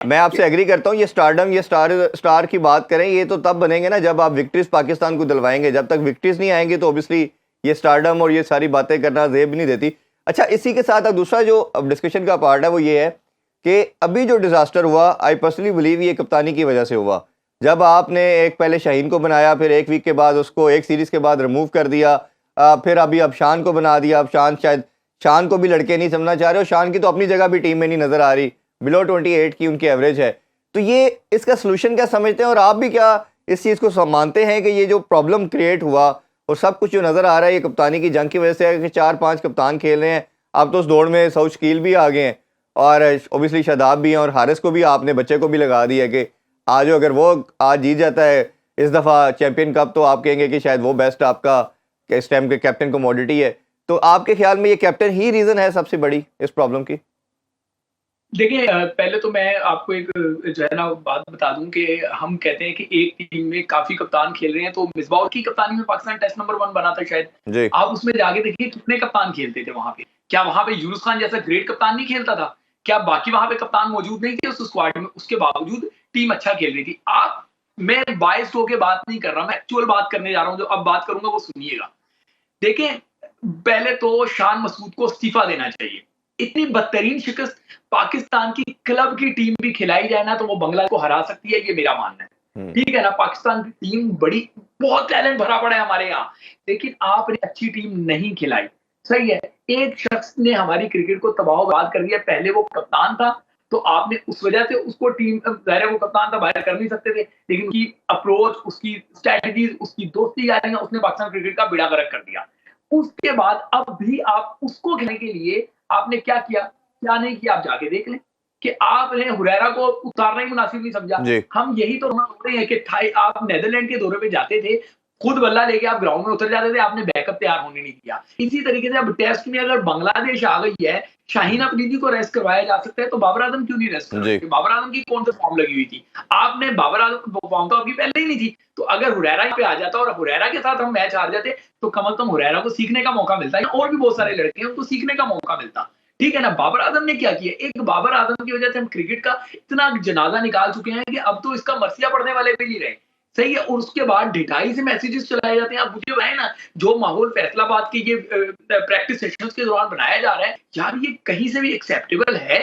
मैं आपसे एग्री करता हूँ। ये स्टारडम, ये स्टार की बात करें, ये तो तब बनेंगे ना जब आप विक्ट्रीज पाकिस्तान को दिलवाएंगे। जब तक विक्ट्रीज नहीं आएंगे तो ऑब्वियसली ये स्टारडम और ये सारी बातें करना जेब नहीं देती। अच्छा, इसी के साथ अब दूसरा जो अब डिस्कशन का पार्ट है वो ये है कि अभी जो डिजास्टर हुआ, आई पर्सनली बिलीव ये कप्तानी की वजह से हुआ। जब आपने एक पहले शाहीन को बनाया, फिर एक वीक के बाद उसको, एक सीरीज के बाद रिमूव कर दिया, फिर अभी अब शान को बना दिया। अब शान, शायद शान को भी लड़के नहीं समझना चाह रहे, और शान की तो अपनी जगह भी टीम में नहीं नजर आ रही, बिलो 28 की उनकी एवरेज है। तो ये इसका सोल्यूशन क्या समझते हैं, और आप भी क्या इस चीज़ को मानते हैं कि ये जो प्रॉब्लम क्रिएट हुआ और सब कुछ जो नज़र आ रहा है ये कप्तानी की जंग की वजह से है कि 4-5 कप्तान खेल रहे हैं। अब तो उस दौड़ में सऊद शकील भी आ गए हैं, और ओबियसली शादाब भी हैं, और हारिस को भी आपने बच्चे को भी लगा दिया कि आज अगर वो आज जीत जाता है इस दफ़ा चैंपियन कप, तो आप कहेंगे कि शायद वो बेस्ट आपका इस टाइम के कैप्टन कमोडिटी है। तो आपके ख्याल में ये कैप्टन ही रीज़न है सबसे बड़ी इस प्रॉब्लम की? देखिए पहले तो मैं आपको एक जो है ना बात बता दूं कि हम कहते हैं कि एक टीम में काफी कप्तान खेल रहे हैं, तो मिसबाह की कप्तानी में पाकिस्तान टेस्ट नंबर 1 बना था शायद। जी। आप उसमें जाके देखिए कितने कप्तान खेलते थे वहां पे। क्या वहां पे यूनुस खान जैसा ग्रेट कप्तान नहीं खेलता था? क्या बाकी वहां पे कप्तान मौजूद नहीं थे उस स्क्वाड में? उसके बावजूद टीम अच्छा खेल रही थी। आप, मैं बायस्ड होके बात नहीं कर रहा, मैं एक्चुअल बात करने जा रहा हूँ। जो अब बात करूंगा वो सुनिएगा। देखें, पहले तो शान मसूद को इस्तीफा देना चाहिए। इतनी बदतरीन शिकस्त पाकिस्तान की क्लब की टीम भी खिलाई जाए ना, तो वो बांग्लादेश को हरा सकती है, ये मेरा मानना है। हम्म। ठीक है ना? पाकिस्तान की टीम बड़ी, बहुत टैलेंट भरा पड़ा है हमारे यहाँ, लेकिन आपने अच्छी टीम नहीं खिलाई। सही है, एक शख्स ने हमारी क्रिकेट को तबाह-ओ-बर्बाद कर दिया। पहले वो कप्तान था, तो आपने उस वजह से उसको टीम, ज़ाहिर है वो कप्तान था, बाहर कर नहीं सकते थे, लेकिन उसकी अप्रोच, उसकी स्ट्रैटेजीज़, उसकी दोस्ती यारियाँ, उसने पाकिस्तान क्रिकेट का बेड़ा गर्क कर दिया। उसके बाद अब भी आप उसको खेलने के लिए आपने क्या किया, क्या नहीं किया, आप जाके देख लें कि आपने हुरैरा को उतारना ही मुनासिब नहीं समझा। जी। हम यही तो हो रहे हैं कि आप नीदरलैंड के दौरे पे जाते थे, खुद बल्ला लेके आप ग्राउंड में उतर जाते थे, आपने बैकअप तैयार होने नहीं दिया। इसी तरीके से अब टेस्ट में अगर बांग्लादेश आ गई है, शाहीन अफरीदी को रेस्ट करवाया जा सकता है, तो बाबर आजम क्यों नहीं रेस्ट जी। करवाएंगे? बाबर आजम की कौन सी फॉर्म लगी हुई थी? आपने बाबर आजम फॉर्म तो आपकी पहले ही नहीं थी। तो अगर हुरैरा पे आ जाता और हुरैरा के साथ हम मैच हार जाते, तो कम से कम हुरैरा को सीखने का मौका मिलता है, और भी बहुत सारे लड़के हैं उनको सीखने का मौका मिलता। ठीक है ना? बाबर आजम ने क्या किया? एक बाबर आजम की वजह से हम क्रिकेट का इतना जनाजा निकाल चुके हैं कि अब तो इसका मरसिया पढ़ने वाले भी नहीं रहे। सही है, और उसके बाद ढिठाई से मैसेजेस चलाए जाते हैं। अब मुझे बताएं ना, जो माहौल फैसलाबाद के ये प्रैक्टिस सेशंस के दौरान बनाया जा रहा है, यार ये कहीं से भी एक्सेप्टेबल है?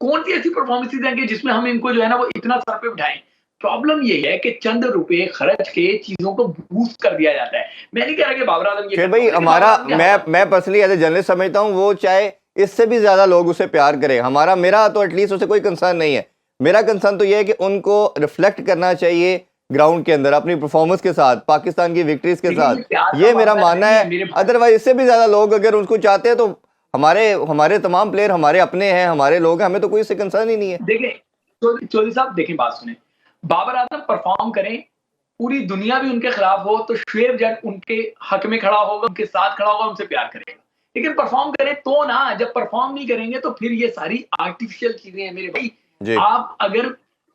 कौन सी ऐसी परफॉर्मेंसेज हैं कि जिसमें हम इनको जो है ना वो इतना सर पे उठाएं? प्रॉब्लम ये है कि चंद रुपए खर्च के चीजों को बूस्ट कर दिया जाता है। मैं नहीं कह रहा कि बाबर आजम ये फिर करता भाई हो, लेकिन बाबर हमारा, आजम के हालात मैं पर्सनली एज ए जर्नलिस्ट समझता हूँ वो चाहे इससे भी ज्यादा लोग उसे प्यार करें, हमारा मेरा तो एटलीस्ट उसे कोई कंसर्न नहीं है। मेरा कंसर्न तो ये है कि उनको रिफ्लेक्ट करना चाहिए ग्राउंड के अंदर अपनी परफॉर्मेंस के साथ, पाकिस्तान की विक्ट्रीज के देखिए, साथ। ये प्यार का ये मेरा मामला मानना नहीं है। है मेरे भाई। अदरवाइज इससे भी ज्यादा लोग अगर उसको चाहते हैं तो हमारे हमारे तमाम प्लेयर हमारे अपने हैं, हमारे लोग हैं, हमें तो कोई इससे कंसर्न ही नहीं है। देखें, चौधरी साहब देखें, बात सुने। बाबर आजम परफॉर्म करें, पूरी दुनिया भी उनके खिलाफ हो, तो शुएब जट उनके हक में खड़ा होगा, उनके साथ खड़ा होगा, उनसे प्यार करेगा। लेकिन परफॉर्म करें तो ना, जब परफॉर्म नहीं करेंगे तो फिर ये सारी आर्टिफिशियल चीजें हैं मेरे भाई। जी। आप अगर,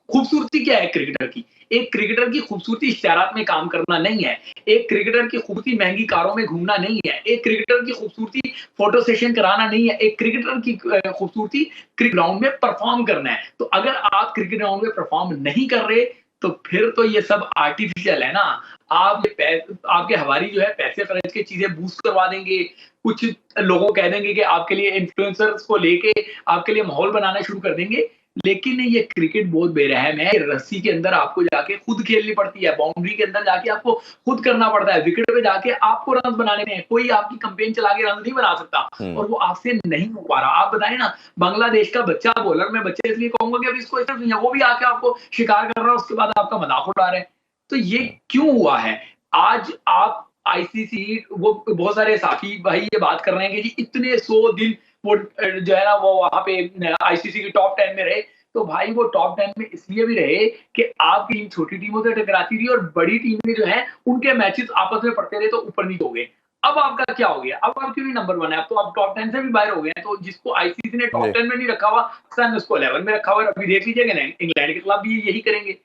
खूबसूरती क्या है क्रिकेटर की? एक क्रिकेटर की खूबसूरती इश्तिहारात में काम करना नहीं है। एक क्रिकेटर की खूबसूरती महंगी कारों में घूमना नहीं है। एक क्रिकेटर की खूबसूरती फोटो सेशन कराना नहीं है। एक क्रिकेटर की खूबसूरती क्रिकेट ग्राउंड में परफॉर्म करना है। तो अगर आप क्रिकेट ग्राउंड में परफॉर्म नहीं कर रहे, तो फिर तो ये सब आर्टिफिशियल है ना। आप आपके हवारी जो है पैसे खर्च के चीजें बूस्ट करवा देंगे, कुछ लोगों को कह देंगे कि आपके लिए इन्फ्लुएंसर्स को लेके आपके लिए माहौल बनाना शुरू कर देंगे। लेकिन ये क्रिकेट बहुत बेरहम है। रस्सी के अंदर आपको जाके खुद खेलनी पड़ती है, बाउंड्री के अंदर जाके आपको खुद करना पड़ता है, विकेट पे जाके आपको रन बनाने हैं। कोई आपकी कैंपेन चला के रन नहीं बना सकता, हम्म। और वो आपसे नहीं हो पा रहा। आप बताएं ना, बांग्लादेश का बच्चा बॉलर, मैं बच्चे इसलिए कहूंगा कि अभी इसको इतना नहीं है, वो भी आके आपको शिकार कर रहा है, उसके बाद आपका मजाक उड़ा रहे हैं। तो ये क्यों हुआ है? आज आप आईसीसी, वो बहुत सारे साथी भाई ये बात कर रहे हैं कि जी इतने 100 दिन वो जो है ना वो वहां पे आईसीसी की टॉप 10 में रहे। तो भाई वो टॉप 10 में इसलिए भी रहे कि आपकी टीम छोटी टीमों से टकराती रही, और बड़ी टीमें जो है उनके मैचेस आपस में पड़ते रहे, तो ऊपर नीचे हो गए। अब आपका क्या हो गया? अब आप क्यों नहीं नंबर 1 है? अब तो आप टॉप 10 से भी बाहर हो गए हैं। तो जिसको आईसीसी ने टॉप जी। 10 में नहीं रखा हुआ, सन उसको 11 में रखा हुआ है। अभी देख लीजिएगा, इंग्लैंड के खिलाफ भी यही करेंगे।